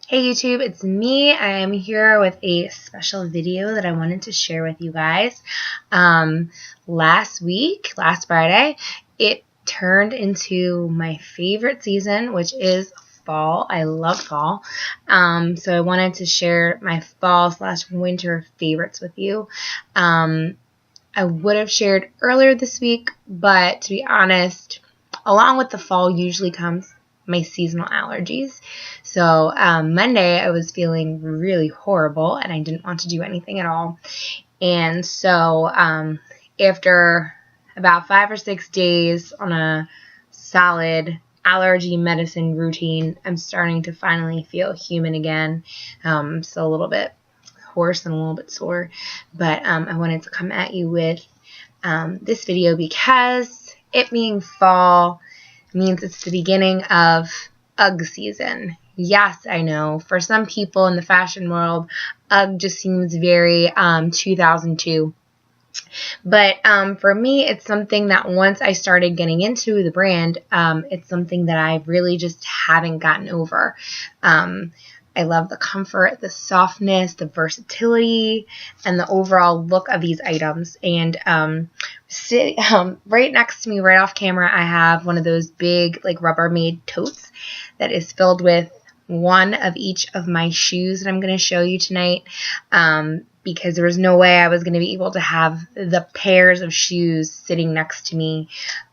Hey YouTube, it's me. I am here with a special video that I wanted to share with you guys. Last Friday, it turned into my favorite season, which is fall. I love fall. So I wanted to share my fall/winter favorites with you. I would have shared earlier this week, but to be honest, along with the fall usually comes my seasonal allergies. So Monday I was feeling really horrible and I didn't want to do anything at all. And so after about 5 or 6 days on a solid allergy medicine routine, I'm starting to finally feel human again. So a little bit hoarse and a little bit sore. But I wanted to come at you with this video because it being fall means it's the beginning of UGG season. Yes, I know. For some people in the fashion world, UGG just seems very 2002. But for me, it's something that once I started getting into the brand, it's something that I really just haven't gotten over. I love the comfort, the softness, the versatility, and the overall look of these items. And right next to me, right off camera, I have one of those big Rubbermaid totes that is filled with one of each of my shoes that I'm going to show you tonight. Because there was no way I was going to be able to have the pairs of shoes sitting next to me,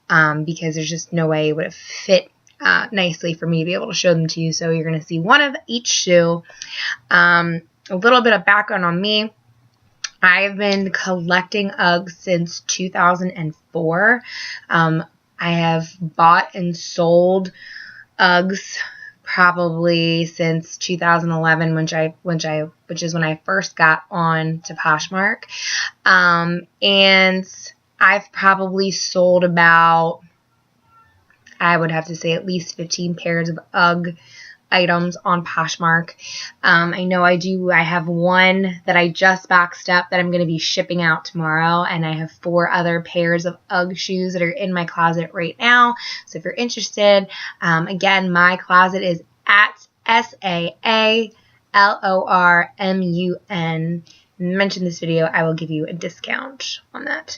because there's just no way it would have fit nicely for me to be able to show them to you. So you're going to see one of each shoe. A little bit of background on me. I've been collecting UGG since 2004. I have bought and sold UGGs probably since 2011, which is when I first got on to Poshmark. And I've probably sold about, I would have to say, at least 15 pairs of UGG items on Poshmark. I know I have one that I just boxed up that I'm going to be shipping out tomorrow, and I have 4 other pairs of UGG shoes that are in my closet right now. So if you're interested, again, my closet is at SAALORMUN. Mention this video, I will give you a discount on that.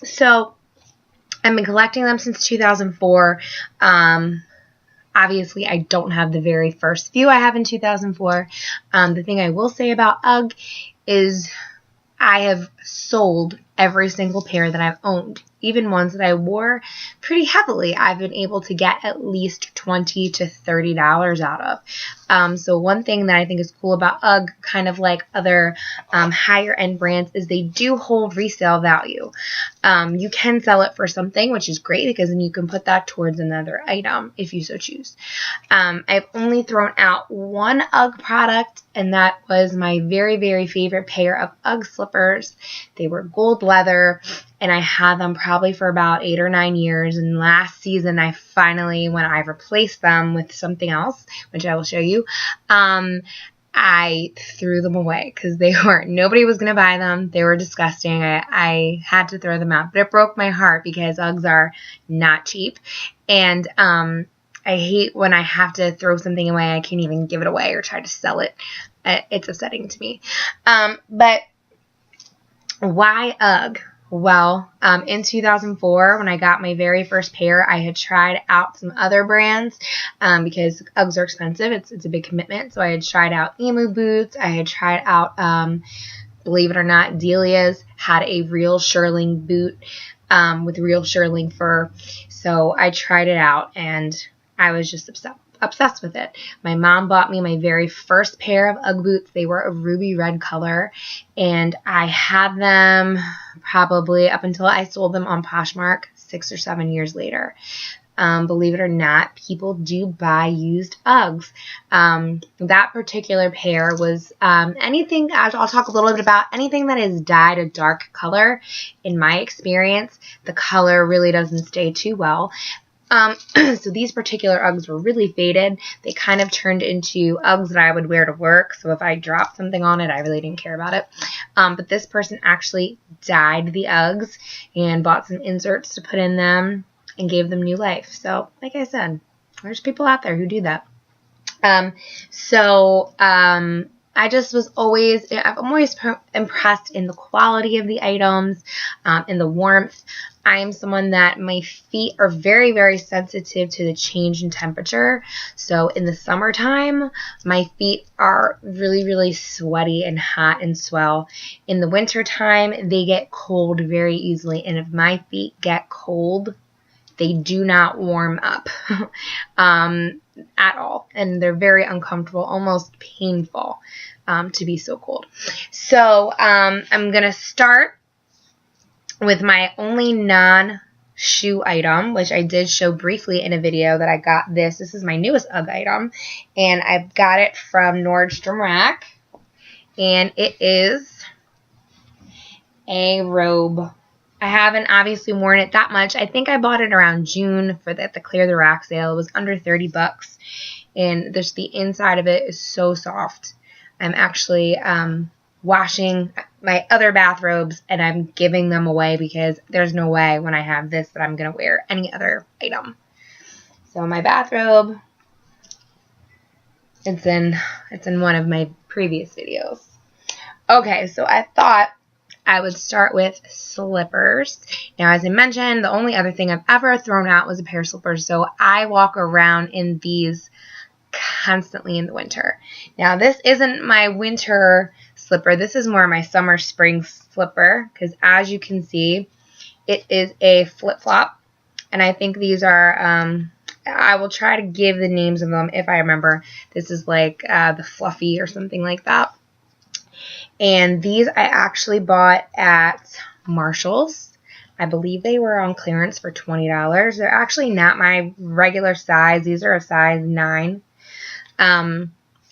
So I've been collecting them since 2004. Obviously, I don't have the very first few I have in 2004. The thing I will say about UGG is I have sold every single pair that I've owned. Even ones that I wore pretty heavily, I've been able to get at least $20 to $30 out of. So one thing that I think is cool about UGG, kind of like other higher end brands, is they do hold resale value. You can sell it for something, which is great because then you can put that towards another item if you so choose. I've only thrown out one UGG product, and that was my very, very favorite pair of UGG slippers. They were gold leather, and I had them probably for about 8 or 9 years. And last season, I finally, when I replaced them with something else, which I will show you, I threw them away because nobody was going to buy them. They were disgusting. I had to throw them out, but it broke my heart because UGGs are not cheap. And I hate when I have to throw something away. I can't even give it away or try to sell it. It's upsetting to me. But why UGG? Well, in 2004, when I got my very first pair, I had tried out some other brands because UGGs are expensive. It's a big commitment. So I had tried out Emu boots. I had tried out, believe it or not, Delia's had a real shearling boot with real shearling fur. So I tried it out, and I was just obsessed with it. My mom bought me my very first pair of UGG boots. They were a ruby red color, and I had them probably up until I sold them on Poshmark 6 or 7 years later. Believe it or not, people do buy used UGGs. That particular pair was anything, I'll talk a little bit about anything that is dyed a dark color. In my experience, the color really doesn't stay too well. So these particular UGGs were really faded. They kind of turned into UGGs that I would wear to work. So if I dropped something on it, I really didn't care about it. But this person actually dyed the UGGs and bought some inserts to put in them and gave them new life. So like I said, there's people out there who do that. I just was always, I'm always impressed in the quality of the items, in the warmth. I am someone that my feet are very, very sensitive to the change in temperature. So in the summertime, my feet are really, really sweaty and hot and swell. In the wintertime, they get cold very easily. And if my feet get cold, they do not warm up at all. And they're very uncomfortable, almost painful to be so cold. So I'm going to start with my only non-shoe item, which I did show briefly in a video that I got this. This is my newest UGG item. And I've got it from Nordstrom Rack. And it is a robe. I haven't obviously worn it that much. I think I bought it around June for the Clear the Rack sale. It was under 30 bucks. And just the inside of it is so soft. I'm actually washing my other bathrobes and I'm giving them away because there's no way when I have this that I'm going to wear any other item. So my bathrobe, it's in one of my previous videos. Okay, so I thought I would start with slippers. Now, as I mentioned, the only other thing I've ever thrown out was a pair of slippers. So I walk around in these constantly in the winter. Now, this isn't my winter slipper. This is more my summer spring slipper because as you can see, it is a flip-flop. And I think these are, I will try to give the names of them if I remember. This is like the Fluffy or something like that. And these I actually bought at Marshall's. I believe they were on clearance for $20. They're actually not my regular size. These are a size 9.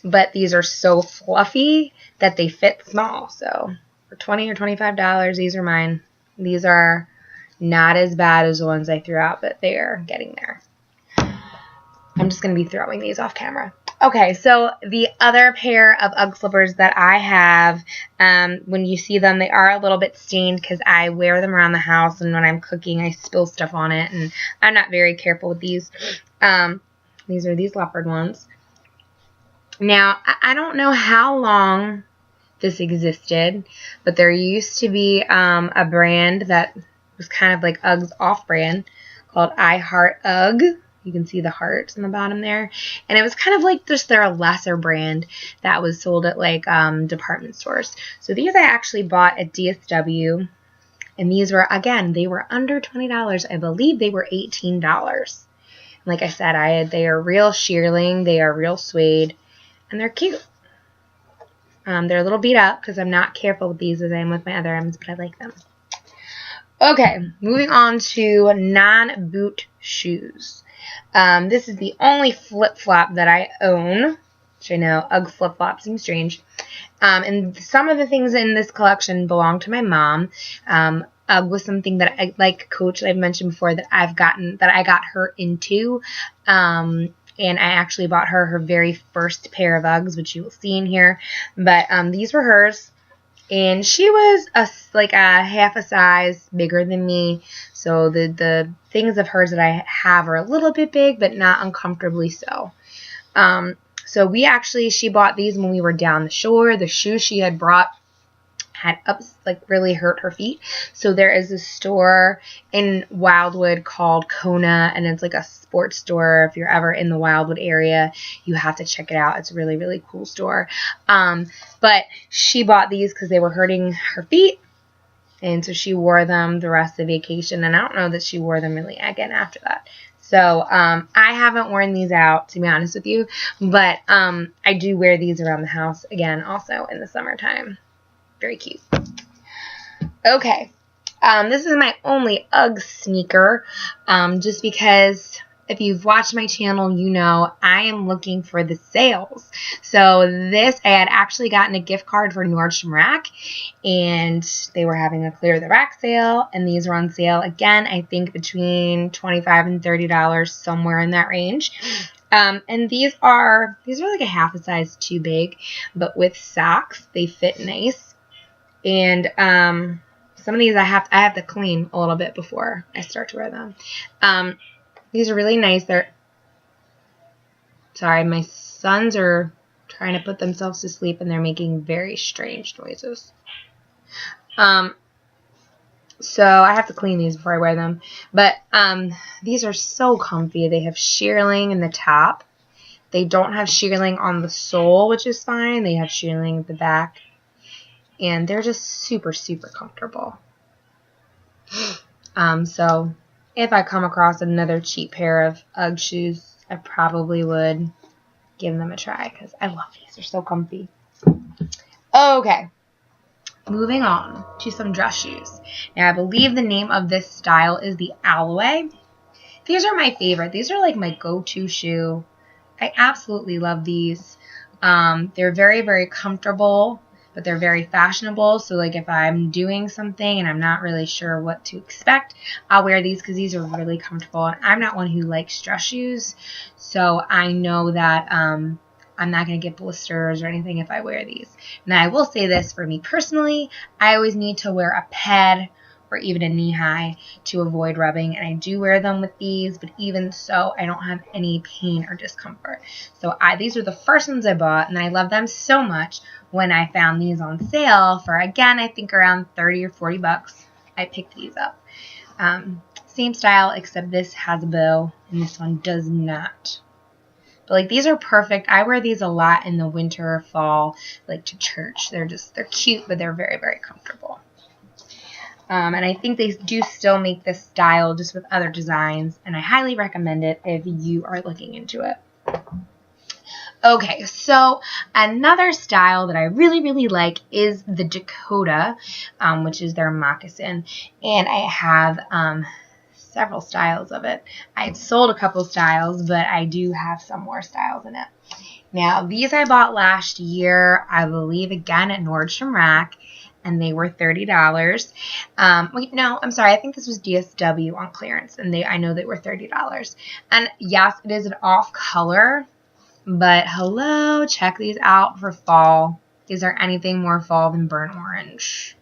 But these are so fluffy that they fit small. So for $20 or $25, these are mine. These are not as bad as the ones I threw out, but they are getting there. I'm just going to be throwing these off camera. Okay, so the other pair of UGG slippers that I have, when you see them, they are a little bit stained because I wear them around the house, and when I'm cooking, I spill stuff on it, and I'm not very careful with these. These are these leopard ones. Now, I don't know how long this existed, but there used to be a brand that was kind of like UGG's off-brand called I Heart UGG. You can see the hearts on the bottom there. And it was kind of like just their lesser brand that was sold at like department stores. So these I actually bought at DSW. And these were, again, they were under $20. I believe they were $18. Like I said, they are real shearling. They are real suede. And they're cute. They're a little beat up because I'm not careful with these as I am with my other items, but I like them. Okay, moving on to non-boot shoes. This is the only flip-flop that I own, which I know UGG flip-flop seems strange. And some of the things in this collection belong to my mom. UGG was something that I, like Coach I've mentioned before, that I got her into. And I actually bought her very first pair of UGGs, which you will see in here. But these were hers. And she was like a half a size bigger than me. So the things of hers that I have are a little bit big, but not uncomfortably so. So she bought these when we were down the shore. The shoes she had brought had really hurt her feet. So there is a store in Wildwood called Kona, and it's like a sports store. If you're ever in the Wildwood area, you have to check it out. It's a really, really cool store. But she bought these because they were hurting her feet, and so she wore them the rest of the vacation, and I don't know that she wore them really again after that. So I haven't worn these out, to be honest with you, but I do wear these around the house again also in the summertime. Very cute. Okay, this is my only UGG sneaker, just because if you've watched my channel, you know I am looking for the sales. So this, I had actually gotten a gift card for Nordstrom Rack, and they were having a Clear the Rack sale, and these were on sale again, I think between $25 and $30, somewhere in that range. And these are like a half a size too big, but with socks, they fit nice. And some of these I have to clean a little bit before I start to wear them. These are really nice. Sorry, my sons are trying to put themselves to sleep, and they're making very strange noises. So I have to clean these before I wear them. But these are so comfy. They have shearling in the top. They don't have shearling on the sole, which is fine. They have shearling at the back. And they're just super, super comfortable. So if I come across another cheap pair of UGG shoes, I probably would give them a try because I love these. They're so comfy. Okay. Moving on to some dress shoes. Now, I believe the name of this style is the Alloway. These are my favorite. These are like my go-to shoe. I absolutely love these. They're very, very comfortable, but they're very fashionable. So, like, if I'm doing something and I'm not really sure what to expect, I'll wear these because these are really comfortable. And I'm not one who likes dress shoes, so I know that I'm not going to get blisters or anything if I wear these. Now, I will say this for me personally. I always need to wear a ped or even a knee-high to avoid rubbing, and I do wear them with these, but even so, I don't have any pain or discomfort. So these are the first ones I bought, and I love them so much. When I found these on sale for, again, I think around 30 or 40 bucks, I picked these up. Same style, except this has a bow, and this one does not. But, like, these are perfect. I wear these a lot in the winter or fall, like, to church. They're cute, but they're very, very comfortable. And I think they do still make this style just with other designs, and I highly recommend it if you are looking into it. Okay, so another style that I really, really like is the Dakota, which is their moccasin, and I have several styles of it. I had sold a couple styles, but I do have some more styles in it. Now, these I bought last year, I believe, again at Nordstrom Rack, and they were $30. Wait, no, I'm sorry. I think this was DSW on clearance, and I know they were $30. And yes, it is an off color, but hello, check these out for fall. Is there anything more fall than burnt orange?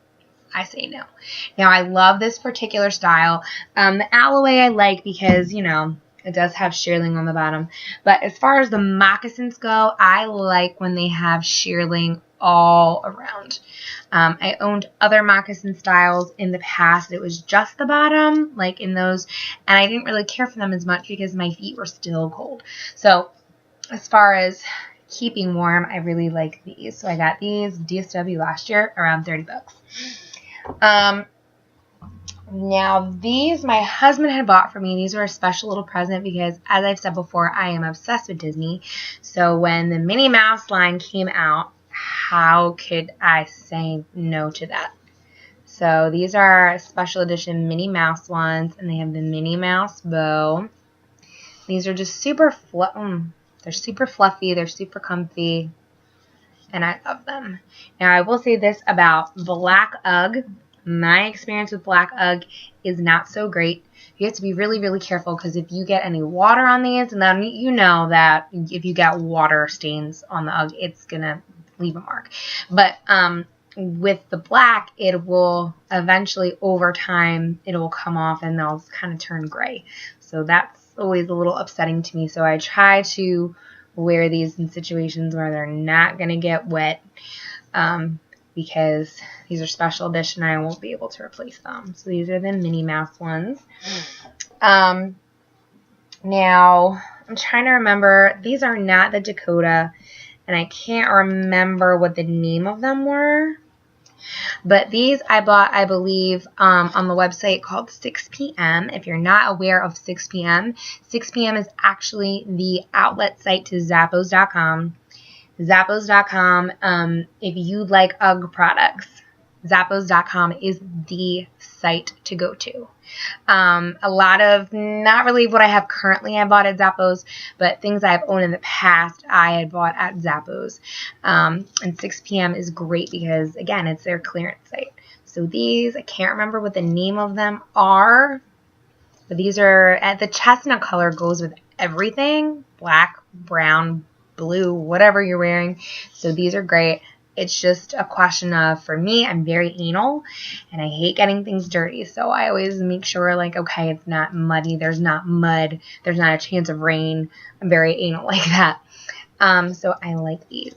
I say no. Now, I love this particular style. The Alloway I like because, you know, it does have shearling on the bottom. But as far as the moccasins go, I like when they have shearling all around. I owned other moccasin styles in the past. It was just the bottom, like in those, and I didn't really care for them as much because my feet were still cold. So as far as keeping warm, I really like these. So I got these DSW last year, around 30 bucks. Now, these my husband had bought for me. These were a special little present because, as I've said before, I am obsessed with Disney. So when the Minnie Mouse line came out, how could I say no to that? So these are special edition Minnie Mouse ones, and they have the Minnie Mouse bow. These are just super they're super fluffy, they're super comfy, and I love them. Now, I will say this about black UGG. My experience with black UGG is not so great. You have to be really, really careful because if you get any water on these, and then you know that if you get water stains on the UGG, it's going to leave a mark. But with the black, it will eventually, over time, it will come off and they'll kind of turn gray. So that's always a little upsetting to me. So I try to wear these in situations where they're not going to get wet because these are special edition. I won't be able to replace them. So these are the Minnie Mouse ones. Now, I'm trying to remember. These are not the Dakota, and I can't remember what the name of them were. But these I bought, I believe, on the website called 6 p.m. If you're not aware of 6 p.m., 6 p.m. is actually the outlet site to Zappos.com. Zappos.com, if you like UGG products, Zappos.com is the site to go to. A lot of, not really what I have currently I bought at Zappos, but things I've owned in the past I had bought at Zappos. And 6 p.m. is great because, again, it's their clearance site. So these, I can't remember what the name of them are, but these are, the chestnut color goes with everything, black, brown, blue, whatever you're wearing. So these are great. It's just a question of, for me, I'm very anal, and I hate getting things dirty. So I always make sure, like, okay, it's not muddy. There's not mud. There's not a chance of rain. I'm very anal like that. So I like these.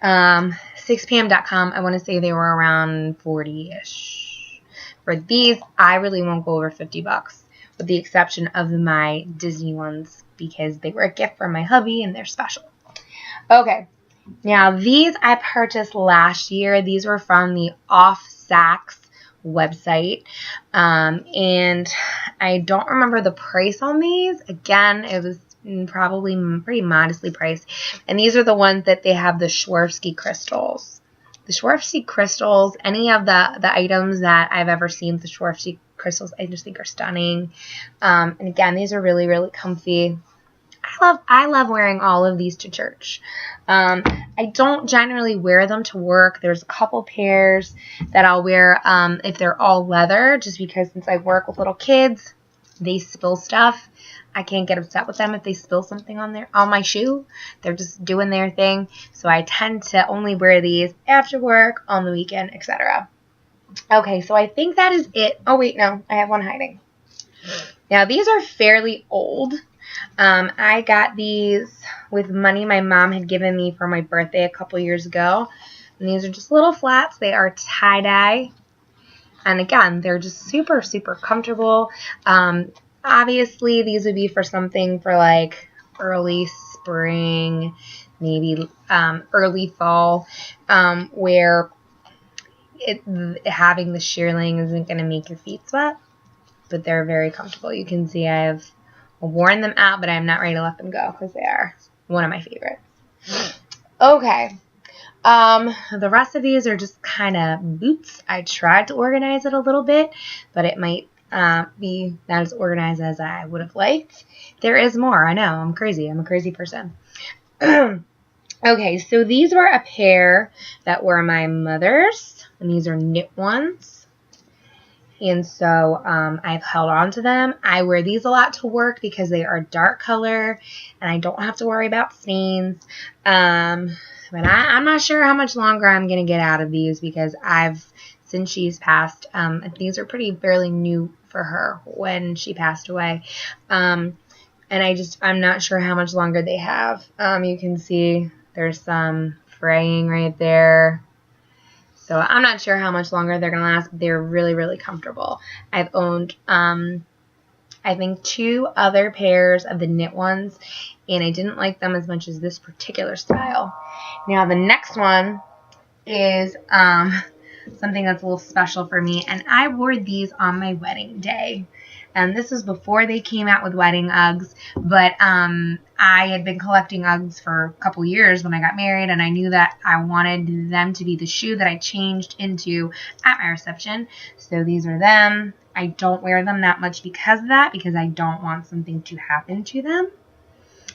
6pm.com, I want to say they were around 40-ish. For these, I really won't go over $50, with the exception of my Disney ones, because they were a gift from my hubby and they're special. Okay, now these I purchased last year. These were from the Off Saks website, and I don't remember the price on these. Again, it was probably pretty modestly priced. And these are the ones that they have the Swarovski crystals. The Swarovski crystals, any of the items that I've ever seen with the Swarovski crystals, I just think are stunning. And again, these are really, really comfy. I love wearing all of these to church. I don't generally wear them to work. There's a couple pairs that I'll wear if they're all leather, just because since I work with little kids, they spill stuff. I can't get upset with them if they spill something on my shoe. They're just doing their thing. So I tend to only wear these after work, on the weekend, etc. Okay, so I think that is it. Oh, wait, no. I have one hiding. Now, these are fairly old. I got these with money my mom had given me for my birthday a couple years ago. And these are just little flats. They are tie-dye. And again, they're just super, super comfortable. Obviously, these would be for something for like early spring, maybe early fall, where having the shearling isn't going to make your feet sweat. But they're very comfortable. You can see I've worn them out, but I'm not ready to let them go because they are one of my favorites. Okay. The rest of these are just kind of boots. I tried to organize it a little bit, but it might be not as organized as I would have liked. There is more. I know. I'm crazy. I'm a crazy person. Okay, so these were a pair that were my mother's, and these are knit ones. And so I've held on to them. I wear these a lot to work because they are dark color, and I don't have to worry about stains. But I'm not sure how much longer I'm going to get out of these because since she's passed, these are fairly new for her when she passed away. And I'm not sure how much longer they have. You can see there's some fraying right there. So I'm not sure how much longer they're going to last, but they're really, really comfortable. I've owned, I think, 2 other pairs of the knit ones, and I didn't like them as much as this particular style. Now, the next one is something that's a little special for me, and I wore these on my wedding day. And this was before they came out with wedding Uggs, but I had been collecting Uggs for a couple years when I got married, and I knew that I wanted them to be the shoe that I changed into at my reception. So these are them. I don't wear them that much because of that, because I don't want something to happen to them,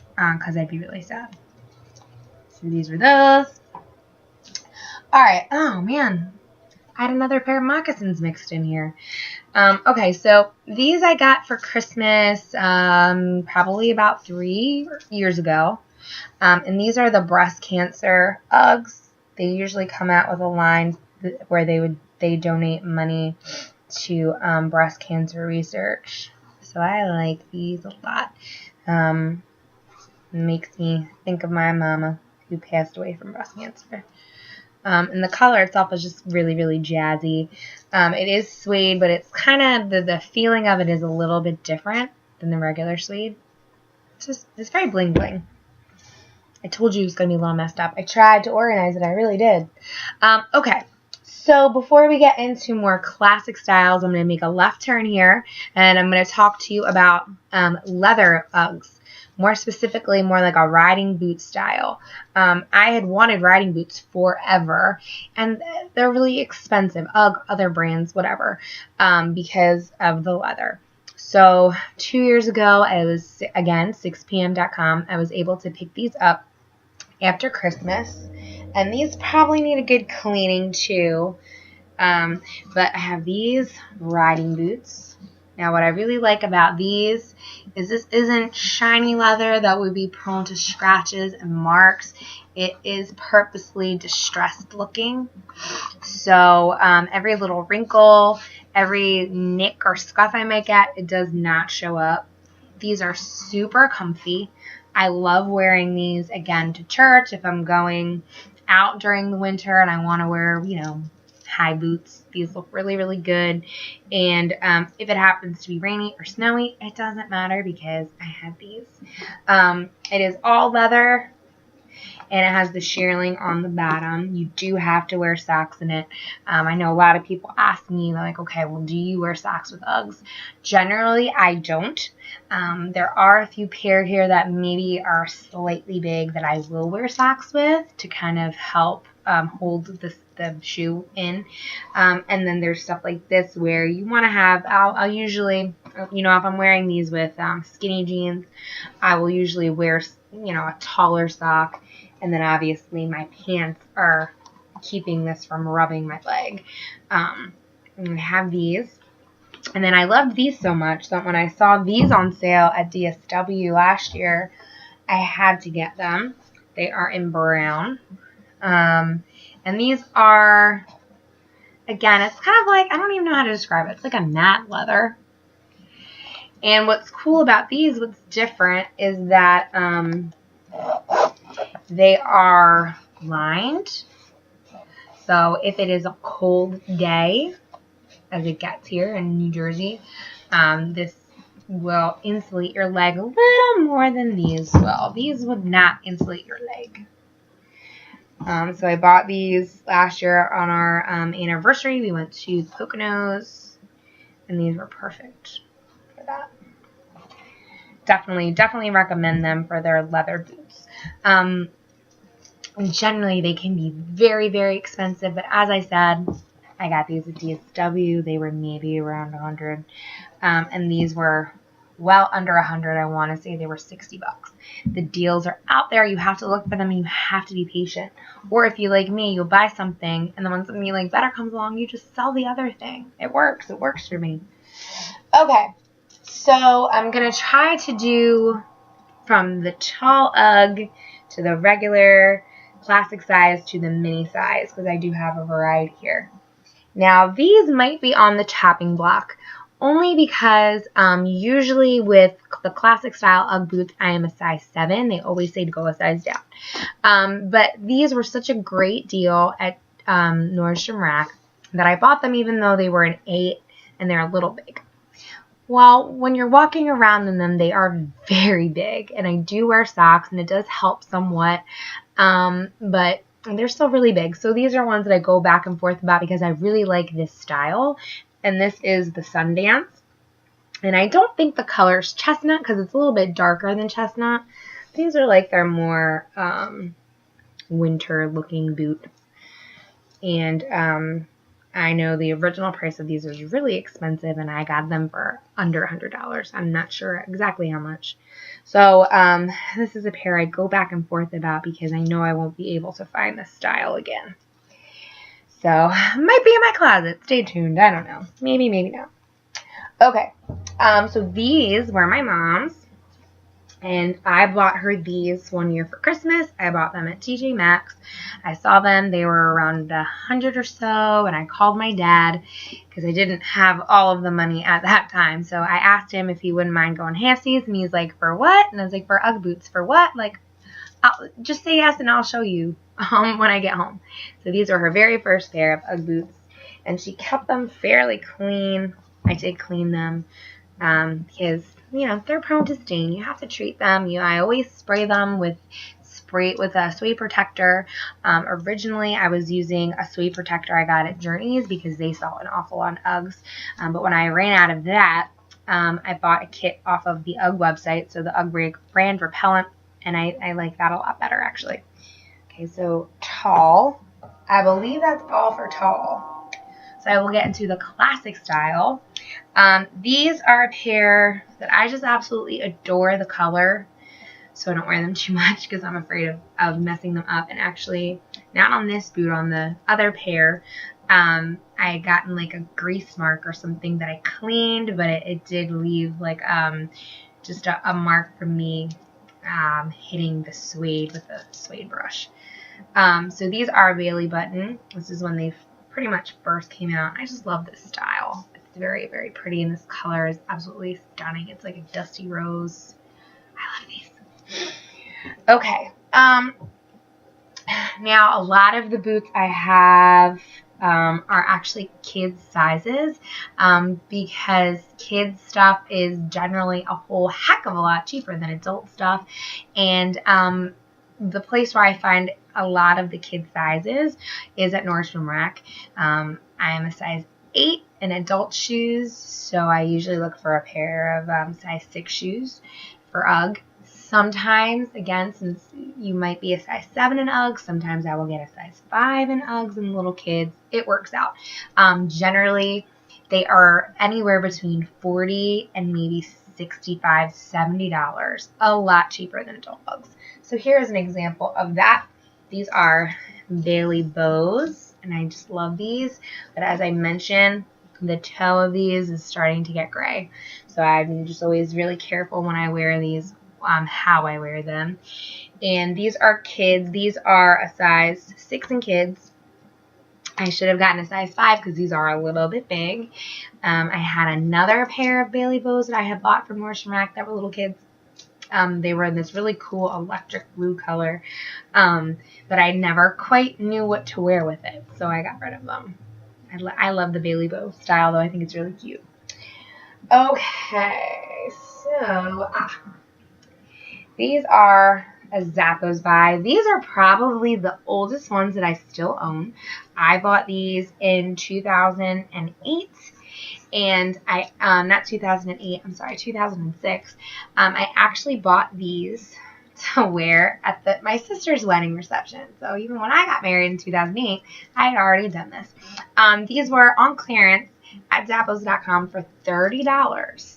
because I'd be really sad. So these are those. All right. Oh, man. I had another pair of moccasins mixed in here. Okay, so these I got for Christmas probably about 3 years ago. And these are the breast cancer Uggs. They usually come out with a line where they donate money to breast cancer research. So I like these a lot. It makes me think of my mama who passed away from breast cancer. And the color itself is just really, really jazzy. It is suede, but it's kind of, the feeling of it is a little bit different than the regular suede. It's very bling bling. I told you it was going to be a little messed up. I tried to organize it. I really did. Okay. So before we get into more classic styles, I'm going to make a left turn here, and I'm going to talk to you about leather Uggs. More specifically, more like a riding boot style. I had wanted riding boots forever, and they're really expensive. Ugg, other brands, whatever, because of the leather. So 2 years ago, I was, again, 6pm.com. I was able to pick these up after Christmas, and these probably need a good cleaning too. But I have these riding boots. Now, what I really like about these is this isn't shiny leather that would be prone to scratches and marks. It is purposely distressed looking. So every little wrinkle, every nick or scuff I might get, it does not show up. These are super comfy. I love wearing these, again, to church if I'm going out during the winter and I want to wear, you know, high boots. These look really, really good. And if it happens to be rainy or snowy, it doesn't matter because I have these. It is all leather, and it has the shearling on the bottom. You do have to wear socks in it. I know a lot of people ask me, like, okay, well, do you wear socks with Uggs? Generally, I don't. There are a few pair here that maybe are slightly big that I will wear socks with to kind of help hold the shoe in. And then there's stuff like this where you want to have, I'll usually, you know, if I'm wearing these with skinny jeans, I will usually wear, you know, a taller sock. And then obviously my pants are keeping this from rubbing my leg. I'm going to have these. And then I loved these so much that when I saw these on sale at DSW last year, I had to get them. They are in brown. And these are, again, it's kind of like, I don't even know how to describe it. It's like a matte leather. And what's cool about these, what's different, is that they are lined. So if it is a cold day, as it gets here in New Jersey, this will insulate your leg a little more than these will. These would not insulate your leg. So I bought these last year on our anniversary. We went to Poconos, and these were perfect for that. Definitely recommend them for their leather boots. And generally, they can be very, very expensive, but as I said, I got these at DSW. They were maybe around 100, and these were well under 100. I want to say they were 60 bucks. The deals are out there. You have to look for them, and you have to be patient. Or if you like me, you'll buy something, and then when something you like better comes along, you just sell the other thing. It works. It works for me. Okay, so I'm going to try to do from the tall Ugg to the regular classic size to the mini size, because I do have a variety here. Now, these might be on the chopping block, only because usually with the classic style Ugg boots, I am a size 7. They always say to go a size down. But these were such a great deal at Nordstrom Rack that I bought them even though they were an 8 and they're a little big. Well, when you're walking around in them, they are very big, and I do wear socks, and it does help somewhat, but they're still really big. So these are ones that I go back and forth about because I really like this style, and this is the Sundance, and I don't think the color's chestnut because it's a little bit darker than chestnut. These are like their more winter-looking boot, and I know the original price of these was really expensive, and I got them for under $100. I'm not sure exactly how much. So this is a pair I go back and forth about because I know I won't be able to find this style again. So might be in my closet. Stay tuned. I don't know. Maybe, maybe not. Okay. So these were my mom's. And I bought her these one year for Christmas. I bought them at TJ Maxx. I saw them. They were around 100 or so. And I called my dad because I didn't have all of the money at that time. So I asked him if he wouldn't mind going halfsies. And he's like, for what? And I was like, for Ugg boots. For what? Like, I'll just say yes and I'll show you when I get home. So these were her very first pair of Ugg boots. And she kept them fairly clean. I did clean them because, you know, they're prone to stain. You have to treat them. I always spray them with a suede protector. Originally, I was using a suede protector I got at Journeys because they sell an awful lot of Uggs. But when I ran out of that, I bought a kit off of the Ugg website, so the Ugg brand repellent, and I like that a lot better, actually. Okay, so tall. I believe that's all for tall. So I will get into the classic style. These are a pair that I just absolutely adore the color, so I don't wear them too much because I'm afraid of messing them up. And actually, not on this boot, on the other pair, I had gotten like a grease mark or something that I cleaned, but it did leave like just a mark from me hitting the suede with a suede brush. So these are Bailey button. This is when they pretty much first came out. I just love this style. It's very, very pretty, and this color is absolutely stunning. It's like a dusty rose. I love these. Okay. Now a lot of the boots I have are actually kids sizes because kids stuff is generally a whole heck of a lot cheaper than adult stuff, and the place where I find a lot of the kid sizes is at Nordstrom Rack. I am a size 8 in adult shoes, so I usually look for a pair of size 6 shoes for UGG. Sometimes, again, since you might be a size 7 in UGG, sometimes I will get a size 5 in UGGs and little kids. It works out. Generally, they are anywhere between $40 and maybe $65, $70. A lot cheaper than adult UGGs. So here's an example of that. These are Bailey bows, and I just love these. But as I mentioned, the toe of these is starting to get gray. So I'm just always really careful when I wear these. How I wear them. And these are kids. These are a size 6 in kids. I should have gotten a size 5 because these are a little bit big. I had another pair of Bailey bows that I had bought from Nordstrom Rack that were little kids. They were in this really cool electric blue color that I never quite knew what to wear with it, so I got rid of them. I love the Bailey bow style, though. I think it's really cute. Okay, so these are, as that goes by, these are probably the oldest ones that I still own. I bought these in 2008, and not 2008, I'm sorry, 2006. I actually bought these to wear at my sister's wedding reception. So even when I got married in 2008, I had already done this. These were on clearance at Zappos.com for $30.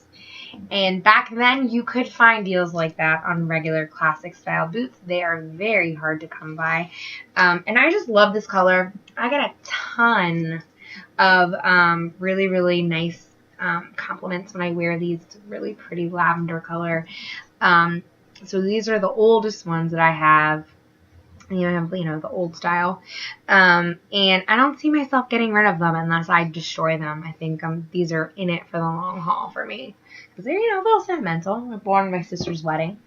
And back then, you could find deals like that on regular classic style boots. They are very hard to come by. And I just love this color. I got a ton of really, really nice compliments when I wear these. It's a really pretty lavender color. So these are the oldest ones that I have. I have, the old style. And I don't see myself getting rid of them unless I destroy them. I think these are in it for the long haul for me. Because they're, a little sentimental. I was born at my sister's wedding.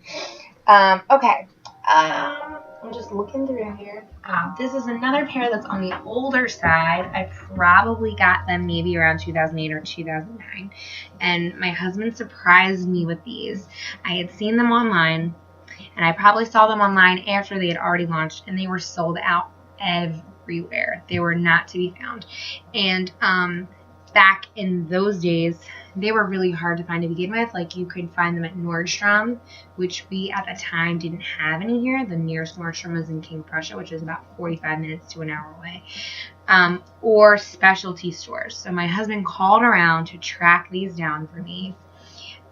Okay. I'm just looking through here. This is another pair that's on the older side. I probably got them maybe around 2008 or 2009. And my husband surprised me with these. I had seen them online. And I probably saw them online after they had already launched, and they were sold out everywhere. They were not to be found. And back in those days, they were really hard to find to begin with. Like, you could find them at Nordstrom, which we at the time didn't have any here. The nearest Nordstrom was in King Prussia, which is about 45 minutes to an hour away. Or specialty stores. So my husband called around to track these down for me.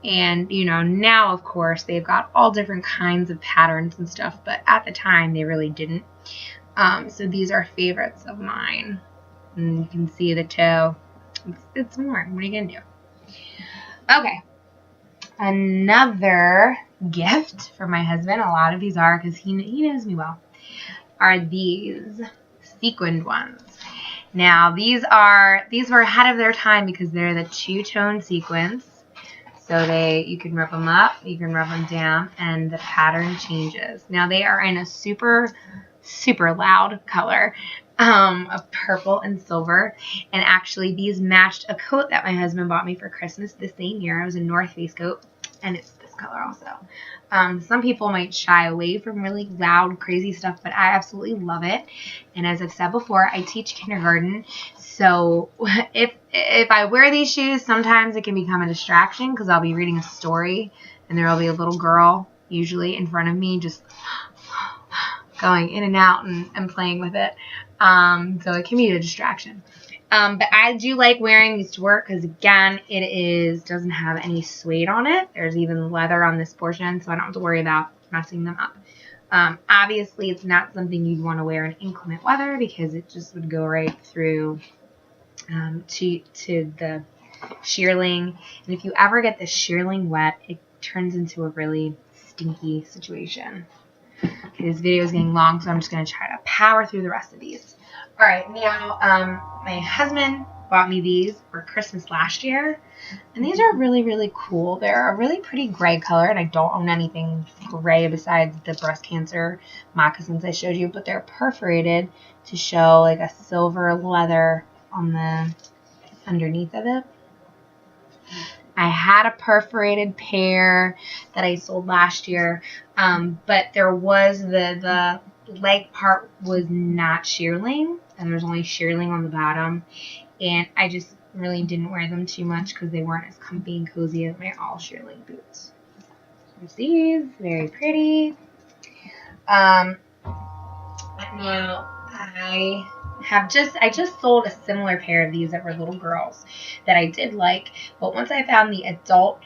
And, now, of course, they've got all different kinds of patterns and stuff, but at the time, they really didn't. So these are favorites of mine. And you can see the toe. It's more. What are you going to do? Okay. Another gift for my husband, a lot of these are, because he knows me well, are these sequined ones. Now, these were ahead of their time because they're the two-tone sequins. So you can rub them up, you can rub them down, and the pattern changes. Now they are in a super, super loud color of purple and silver. And actually these matched a coat that my husband bought me for Christmas the same year. It was a North Face coat, and it's this color also. Some people might shy away from really loud, crazy stuff, but I absolutely love it. And as I've said before, I teach kindergarten. So if I wear these shoes, sometimes it can become a distraction because I'll be reading a story and there will be a little girl usually in front of me just going in and out and playing with it. So it can be a distraction. But I do like wearing these to work because, again, doesn't have any suede on it. There's even leather on this portion, so I don't have to worry about messing them up. Obviously, it's not something you'd want to wear in inclement weather because it just would go right through to the shearling. And if you ever get the shearling wet, it turns into a really stinky situation. Okay, this video is getting long, so I'm just going to try to power through the rest of these. All right, now my husband bought me these for Christmas last year. And these are really, really cool. They're a really pretty gray color, and I don't own anything gray besides the breast cancer moccasins I showed you, but they're perforated to show like a silver leather on the underneath of it. I had a perforated pair that I sold last year, but there was the leg part was not shearling, and there's only shearling on the bottom, and I just really didn't wear them too much because they weren't as comfy and cozy as my all shearling boots. There's these, very pretty. Now I just sold a similar pair of these that were little girls that I did like, but once I found the adult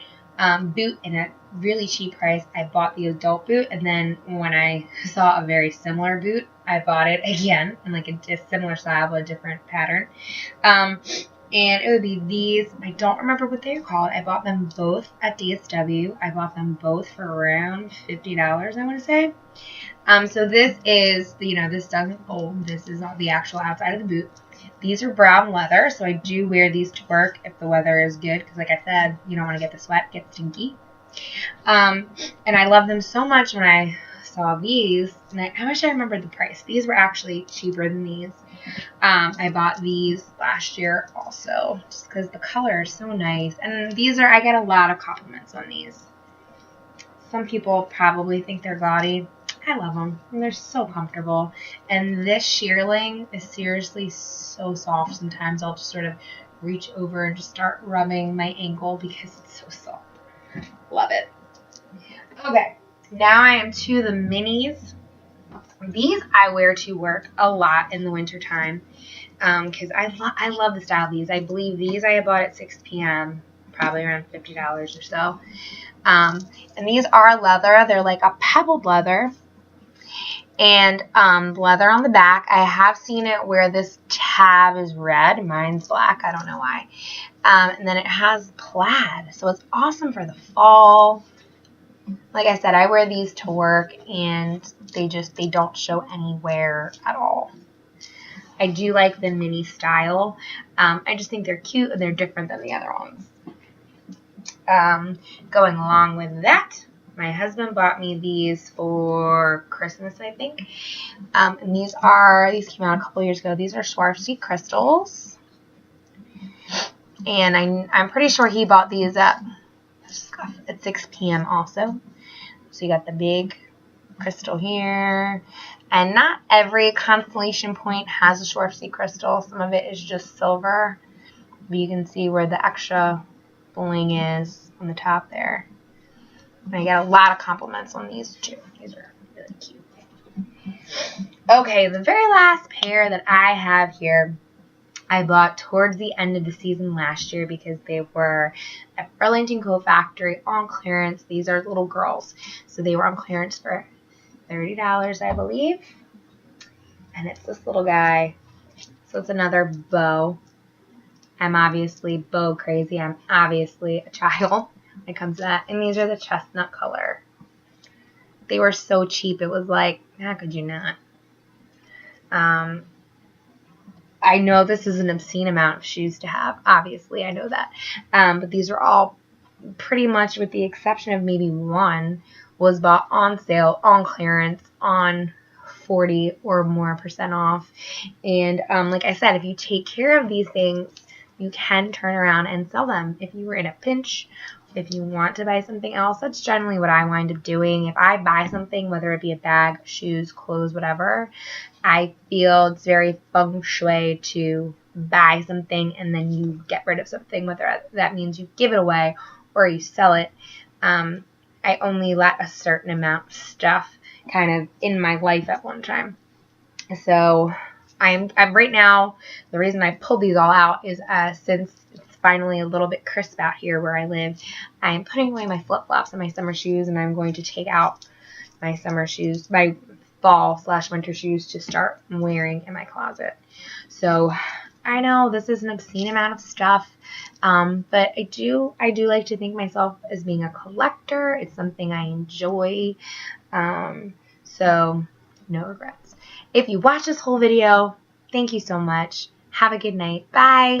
boot in a really cheap price, I bought the adult boot, and then when I saw a very similar boot, I bought it again in like a similar style but a different pattern. And it would be these. I don't remember what they were called. I bought them both at DSW. I bought them both for around $50, I want to say. So this is, this doesn't fold. This is the actual outside of the boot. These are brown leather, so I do wear these to work if the weather is good, because like I said, you don't want to get the sweat, get stinky. And I love them so much when I saw these, and I wish I remembered the price. These were actually cheaper than these. I bought these last year also, just because the color is so nice. And these I get a lot of compliments on these. Some people probably think they're gaudy. I love them. And they're so comfortable. And this shearling is seriously so soft. Sometimes I'll just sort of reach over and just start rubbing my ankle because it's so soft. Love it. Okay, now I am to the minis. These I wear to work a lot in the winter time because I love the style of these. I believe these I bought at 6 p.m., probably around $50 or so. And these are leather. They're like a pebbled leather. And leather on the back. I have seen it where this tab is red. Mine's black. I don't know why. And then it has plaid. So it's awesome for the fall. Like I said, I wear these to work, and they don't show any wear at all. I do like the mini style. I just think they're cute and they're different than the other ones. Going along with that, my husband bought me these for Christmas, I think. And these came out a couple years ago. These are Swarovski crystals. And I'm pretty sure he bought these at 6 p.m. also. So you got the big crystal here. And not every constellation point has a Swarovski crystal. Some of it is just silver. But you can see where the extra bling is on the top there. And I get a lot of compliments on these too. These are really cute. Okay, the very last pair that I have here, I bought towards the end of the season last year because they were at Burlington Coat Factory on clearance. These are little girls, so they were on clearance for $30, I believe. And it's this little guy. So it's another bow. I'm obviously bow crazy. I'm obviously a child when it comes to that. And these are the chestnut color. They were so cheap. It was like, how could you not? I know this is an obscene amount of shoes to have. Obviously, I know that. But these are all pretty much, with the exception of maybe one, was bought on sale, on clearance, on 40 or more % off. And like I said, if you take care of these things, you can turn around and sell them. If you were in a pinch, if you want to buy something else, that's generally what I wind up doing. If I buy something, whether it be a bag, shoes, clothes, whatever, I feel it's very feng shui to buy something and then you get rid of something, whether that means you give it away or you sell it. I only let a certain amount of stuff kind of in my life at one time. So I'm right now, the reason I pulled these all out is since it's finally a little bit crisp out here where I live, I'm putting away my flip-flops and my summer shoes, and I'm going to take out my summer shoes, my fall/winter shoes to start wearing in my closet. So I know this is an obscene amount of stuff, but I do like to think myself as being a collector. It's something I enjoy, so no regrets. If you watch this whole video, thank you so much. Have a good night. Bye.